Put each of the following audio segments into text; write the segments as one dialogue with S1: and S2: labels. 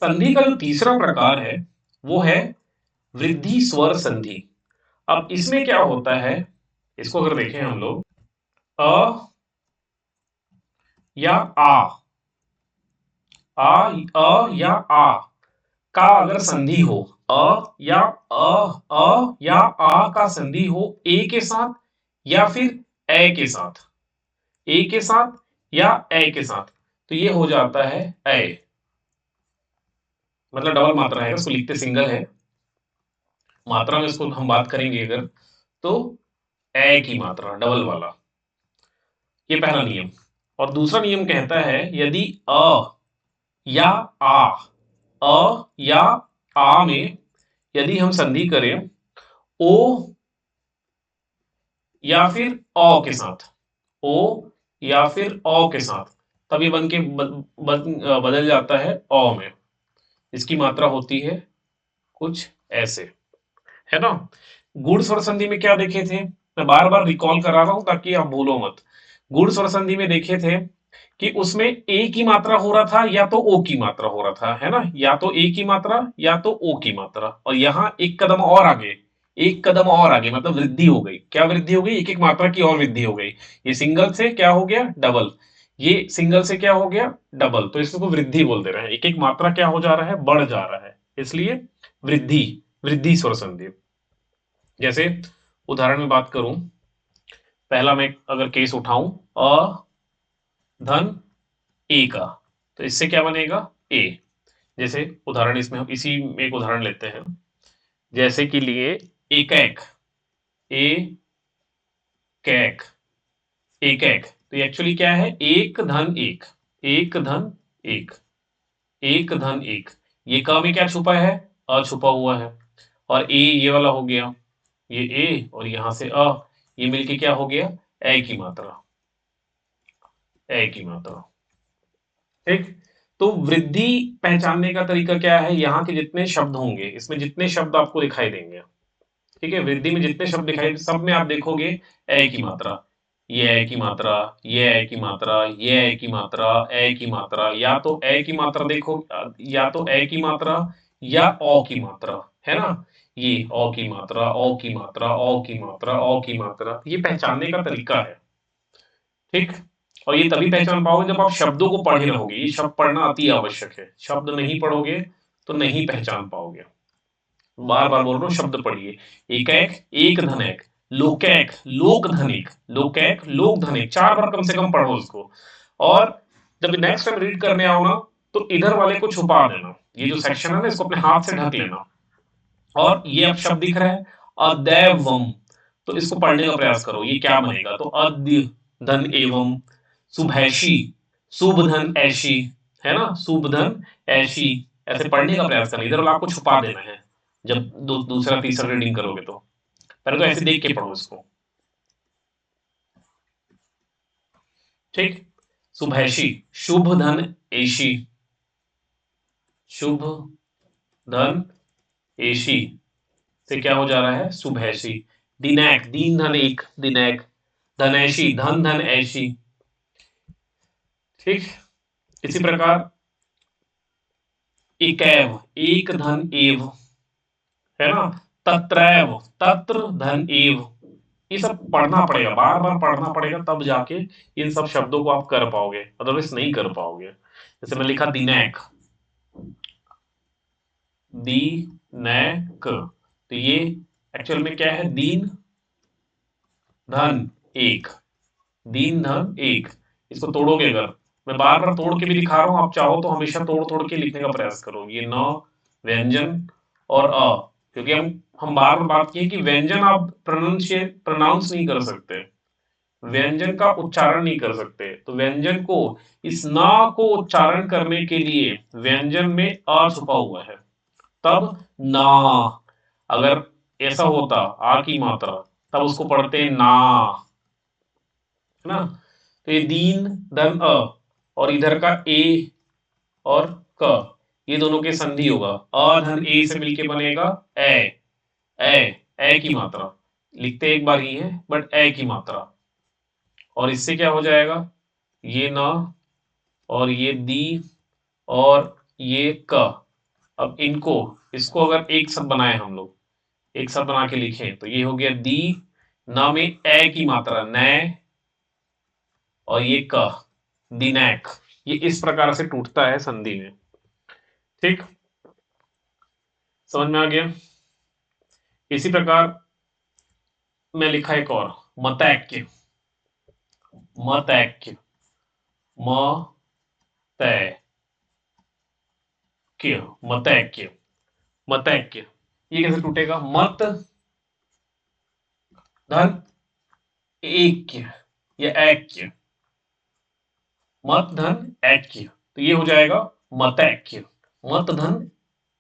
S1: संधि का जो तीसरा प्रकार है वो है वृद्धि स्वर संधि। अब इसमें क्या होता है, इसको अगर देखें हम लोग, अ या अ या आ का अगर संधि हो, अ या आ का संधि हो ए के साथ या फिर ए के साथ, ए के साथ या ए के साथ, तो ये हो जाता है ए, मतलब डबल मात्रा है, इसको लिखते सिंगल है, मात्रा में इसको हम बात करेंगे अगर, तो ए की मात्रा डबल वाला, ये पहला नियम। और दूसरा नियम कहता है यदि अ या आ, अ या आ में यदि हम संधि करें ओ या फिर औ के साथ, ओ या फिर औ के साथ, तब ये बन के बदल जाता है औ में। इसकी मात्रा होती है कुछ ऐसे, है ना। गुण स्वर संधि में क्या देखे थे, मैं बार बार रिकॉल करा रहा हूं ताकि आप भूलो मत। गुण स्वर संधि में देखे थे कि उसमें ए की मात्रा हो रहा था या तो ओ की मात्रा हो रहा था, है ना, या तो ए की मात्रा या तो ओ की मात्रा। और यहां एक कदम और आगे, एक कदम और आगे मतलब वृद्धि हो गई। क्या वृद्धि हो गई, एक एक मात्रा की और वृद्धि हो गई। ये सिंगल से क्या हो गया, डबल, ये सिंगल से क्या हो गया, डबल, तो इसको वृद्धि बोल दे रहे हैं। एक एक मात्रा क्या हो जा रहा है, बढ़ जा रहा है, इसलिए वृद्धि, वृद्धि स्वर संधि। जैसे उदाहरण में बात करूं, पहला मैं अगर केस उठाऊं, अ धन ए का, तो इससे क्या बनेगा, ए। जैसे उदाहरण इसमें हम इसी में एक उदाहरण लेते हैं, जैसे कि लिए एक एक, ए कैक, एक एक, तो एक्चुअली क्या है, एक धन एक, एक धन एक, एक धन एक, ये क में क्या छुपा है, अ छुपा हुआ है, और ए ये वाला हो गया, ये ए और यहां से अ, ये मिलके क्या हो गया, ए की मात्रा, ए की मात्रा। ठीक, तो वृद्धि पहचानने का तरीका क्या है, यहाँ के जितने शब्द होंगे इसमें जितने शब्द आपको दिखाई देंगे, ठीक है, वृद्धि में जितने शब्द दिखाई, सब में आप देखोगे ए की मात्रा, ये ए की मात्रा, ये ए की मात्रा, ये ए की मात्रा, ए की मात्रा, या तो ए की मात्रा देखो, या तो ए की मात्रा या ओ की मात्रा, है ना, ये ओ की मात्रा, ओ की मात्रा, ओ की मात्रा, ओ की मात्रा, ये पहचानने का तरीका है। ठीक, और ये तभी पहचान पाओगे जब आप शब्दों को पढ़े रहोगे, ये शब्द पढ़ना अति आवश्यक है, शब्द नहीं पढ़ोगे तो नहीं पहचान पाओगे। बार बार बोल रहा हूं, शब्द पढ़िए, एक एक, एक धन एक, लोकैक, लोक धनिक, लोकैक, लोक धनिक, 4 बार कम से कम पढ़ो उसको। और जब नेक्स्ट टाइम रीड करने आओ ना, तो इधर वाले को छुपा देना, ये जो सेक्शन है ना इसको अपने हाथ से ढक लेना, और ये अब शब्द दिख रहा है अदैवम, तो इसको पढ़ने का प्रयास करो, ये क्या बनेगा, तो अद्य धन एवं, शुभैषी, शुभ धन ऐशी, है ना, शुभ धन ऐशी, ऐसे पढ़ने का प्रयास करना, इधर वाला आपको छुपा देना है जब दूसरा तीसरा रीडिंग करोगे तो। पहले तो ऐसे देख के पढ़ो इसको, ठीक। शुभैषी, शुभ धन ऐशी, शुभ धन ऐशी से क्या हो जा रहा है, शुभैषी। दिनैक, दीन धन एक, दिनैक, धनैषी, धन धन ऐशी, ठीक। इसी प्रकार एकैव, एक धन एव, है ना, तत्रैव, तत्र धन एव, ये सब पढ़ना पड़ेगा, बार बार पढ़ना पड़ेगा, तब जाके इन सब शब्दों को आप कर पाओगे, अदरवाइज नहीं कर पाओगे। जैसे मैं लिखा दिनैक, दीनैक, तो ये एक्चुअल में क्या है, दीन धन एक, दीन धन एक। इसको तोड़ोगे अगर, मैं बार बार तोड़ के भी दिखा रहा हूं, आप चाहो तो हमेशा तोड़ तोड़ के लिखने का प्रयास करो, ये न, व्यंजन और अ, क्योंकि हम बार बार बात की कि व्यंजन आप प्रोनाउंस नहीं कर सकते, व्यंजन का उच्चारण नहीं कर सकते, तो व्यंजन को, इस ना को उच्चारण करने के लिए व्यंजन में अ छुपा हुआ है, तब ना, अगर ऐसा होता आ की मात्रा, तब उसको पढ़ते ना, है ना। तो ये दीन धन अ, और इधर का ए और क, ये दोनों के संधि होगा, अ धन ए से मिलके बनेगा ए, ए, ए की मात्रा, लिखते एक बार ही है बट ए की मात्रा, और इससे क्या हो जाएगा, ये न और ये दी और ये क, अब इसको अगर एक शब्द बनाए हम लोग, एक शब्द बना के लिखें तो ये हो गया दी, न में ए की मात्रा नै, और ये क, दिनैक। ये इस प्रकार से टूटता है संधि में। ठीक, समझ में आ गया। इसी प्रकार में लिखा एक और मतैक्य, मतैक्य, म तै क्य, मतैक्य, मतैक्य। ये कैसे टूटेगा? मत धन ऐक्य या ऐक्य, मत धन ऐक्य, तो ये हो जाएगा मतैक्य, मत धन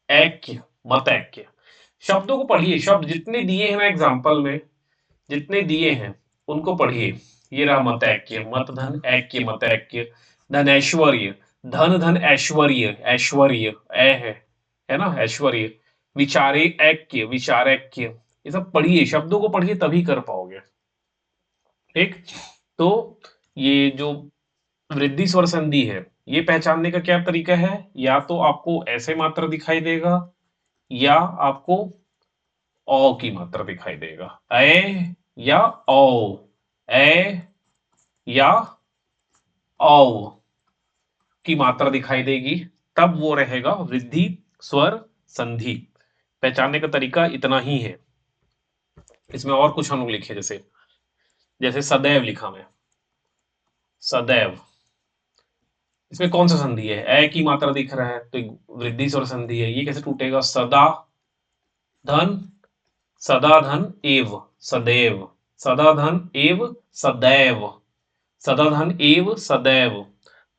S1: ऐक्य, मतैक्य। शब्दों को पढ़िए, शब्द जितने दिए हैं ना एग्जाम्पल में, जितने दिए हैं उनको पढ़िए। ये रहा मतैक्य, मत धन ऐक्य, मतैक्य। धन ऐश्वर्य, धन धन ऐश्वर्य, ऐश्वर्य है ना ऐश्वर्य। विचारे ऐक्य, विचारैक्य। ये सब पढ़िए, शब्दों को पढ़िए तभी कर पाओगे। ठीक, तो ये जो वृद्धि स्वर संधि है, ये पहचानने का क्या तरीका है? या तो आपको ऐसे मात्रा दिखाई देगा, या आपको औ की मात्रा दिखाई देगा, ए या औ, ए या औ की मात्रा दिखाई देगी, तब वो रहेगा वृद्धि स्वर संधि। पहचानने का तरीका इतना ही है। इसमें और कुछ हम लोग लिखे, जैसे जैसे सदैव लिखा मैं, सदैव, इसमें कौन सा संधि है? ए की मात्रा दिख रहा है तो वृद्धि स्वर संधि है। ये कैसे टूटेगा? सदा धन, सदा धन एव, सदैव, सदा धन एव सदैव, सदा धन एव सदैव,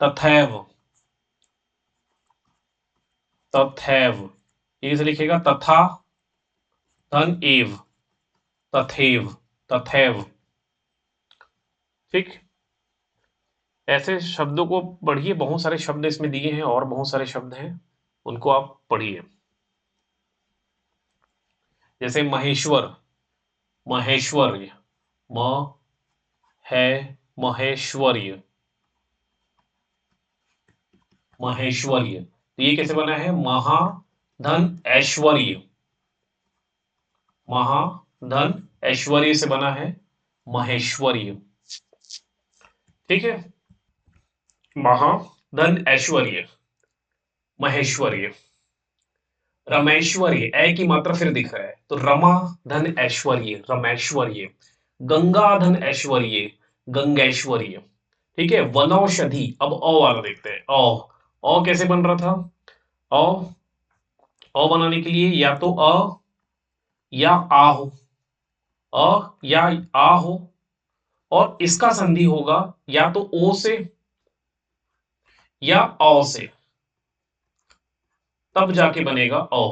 S1: तथैव, तथैव। ये कैसे लिखेगा? तथा धन एव, तथैव, तथैव। ठीक, ऐसे शब्दों को पढ़िए, बहुत सारे शब्द इसमें दिए हैं और बहुत सारे शब्द हैं, उनको आप पढ़िए। जैसे महेश्वर, महेश्वर्य, म है महेश्वर्य, महेश्वर्य। तो ये कैसे बना है? महा धन ऐश्वर्य, महा धन ऐश्वर्य से बना है महेश्वर्य। ठीक है, महा धन ऐश्वर्य, महेश्वर्य। रमेश्वर्य, ए की मात्रा फिर दिख रहा है तो रमा धन ऐश्वर्य, रमेश्वर्य। गंगा धन ऐश्वर्य, गंगैश्वर्य। ठीक है, वनौषधि। अब औ वाला देखते हैं, औ कैसे बन रहा था? औ बनाने के लिए या तो अ या आ हो, अ या आ हो, और इसका संधि होगा या तो ओ से या औ से, तब जाके बनेगा औ।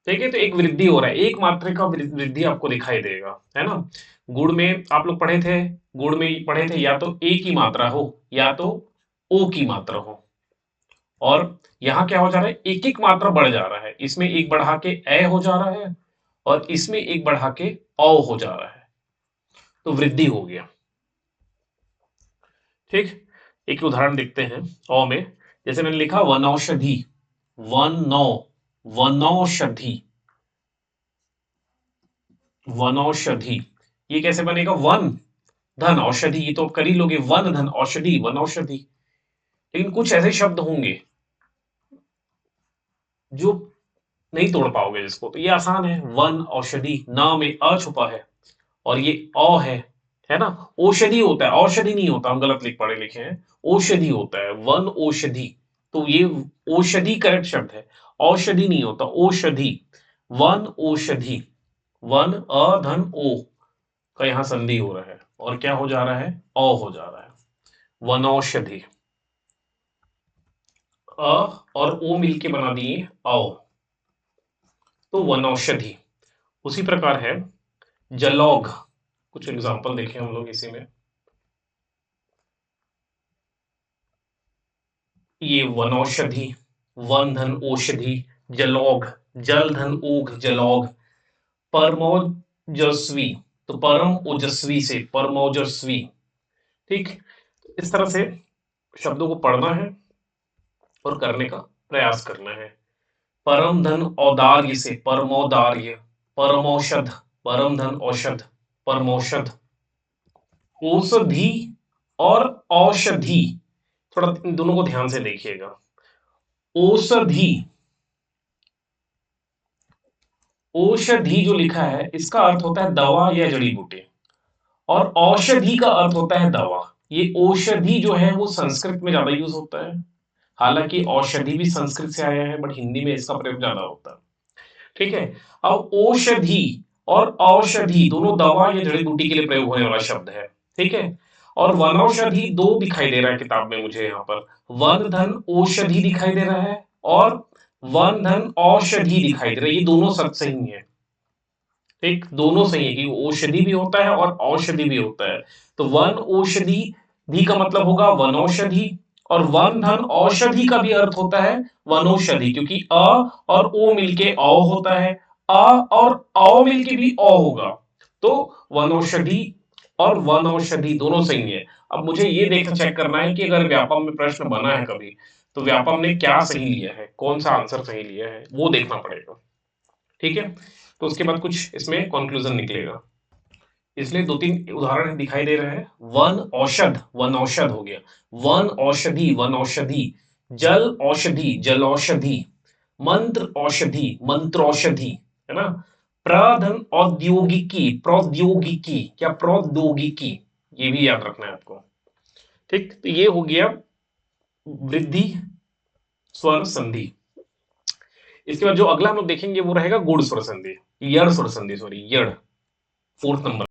S1: ठीक है, तो एक वृद्धि हो रहा है, एक मात्रा का वृद्धि आपको दिखाई देगा, है ना। गुड़ में आप लोग पढ़े थे, गुड़ में पढ़े थे या तो ए की मात्रा हो या तो ओ की मात्रा हो, और यहां क्या हो जा रहा है? एक एक मात्रा बढ़ जा रहा है। इसमें एक बढ़ा के ए हो जा रहा है और इसमें एक बढ़ा के औ हो जा रहा है, तो वृद्धि हो गया। ठीक, एक उदाहरण देखते हैं औ में। जैसे मैंने लिखा वनौषधि, वनौ, वनौषधि, वनौषधि। ये कैसे बनेगा? वन धन औषधि, ये तो कर ही लोगे, वन धन औषधि, वनौषधि। लेकिन कुछ ऐसे शब्द होंगे जो नहीं तोड़ पाओगे जिसको, तो ये आसान है। वन औषधि, ना में अ छुपा है और ये औ है ना। औषधि होता है, औषधि नहीं होता, हम गलत लिख पढ़े लिखे हैं, औषधि होता है, वन औषधि। तो ये औषधि करेक्ट शब्द है, औषधि नहीं होता, औषधि, वन औषधि। वन अ धन ओ का यहां संधि हो रहा है और क्या हो जा रहा है? औ हो जा रहा है, वनौषधि। अ और ओ मिलके बना दिए औ, तो वनौषधि। उसी प्रकार है जलौघ। कुछ एग्जांपल देखें हम लोग इसी में। ये वनौषधि, वन धन औषधि, जलौघ, जल धन ओघ, जलौघ। परमोजस्वी, तो परम ओजस्वी से परमोजस्वी। ठीक, इस तरह से शब्दों को पढ़ना है और करने का प्रयास करना है। परम धन औदार्य से, परमौदार्य, परमौषध, परम धन औषध, परमौषध। औषधि और औषधि, थोड़ा इन दोनों को ध्यान से देखिएगा। औषधि, औषधि जो लिखा है इसका अर्थ होता है दवा या जड़ी बूटी, और औषधि का अर्थ होता है दवा। ये औषधि जो है वो संस्कृत में ज्यादा यूज होता है, हालांकि औषधि भी संस्कृत से आया है बट हिंदी में इसका प्रयोग ज्यादा होता है। ठीक है। अब औषधि और औषधि दोनों दवा या जड़ी बूटी के लिए प्रयोग होने वाला शब्द है। ठीक है। और वनौषधि दो दिखाई दे रहा है किताब में मुझे, यहाँ पर वन धन औषधि दिखाई दे रहा है और वन धन औषधि दिखाई दे रहा है, ये दोनों सच सही है। ठीक, दोनों सही है कि औषधि भी होता है और औषधि भी होता है। तो वन औषधि धी का मतलब होगा वनौषधि, और वन धन औषधि का भी अर्थ होता है वनौषधि, क्योंकि अ और ओ मिलके औ होता है, अ और औ मिलके भी औ होगा, तो वनौषधि और वनौषधि दोनों सही है। अब मुझे ये देखना चेक करना है कि अगर व्यापम में प्रश्न बना है कभी, तो व्यापम ने क्या सही लिया है, कौन सा आंसर सही लिया है, वो देखना पड़ेगा। ठीक है। तो उसके बाद कुछ इसमें कंक्लूजन निकलेगा। इसलिए दो तीन उदाहरण दिखाई दे रहे हैं। वन औषध, वन औषध हो गया, वन औषधि, वन औषधि, जल औषधि, जल औषधि, मंत्र औषधि, मंत्र औषधि, है ना। प्रधन औद्योगिकी, प्रौद्योगिकी, क्या प्रौद्योगिकी, ये भी याद रखना है आपको। ठीक, तो ये हो गया वृद्धि स्वर संधि। इसके बाद जो अगला हम लोग देखेंगे वो रहेगा गुण स्वर संधि, यड़ स्वर संधि, सॉरी यड़, 4th नंबर।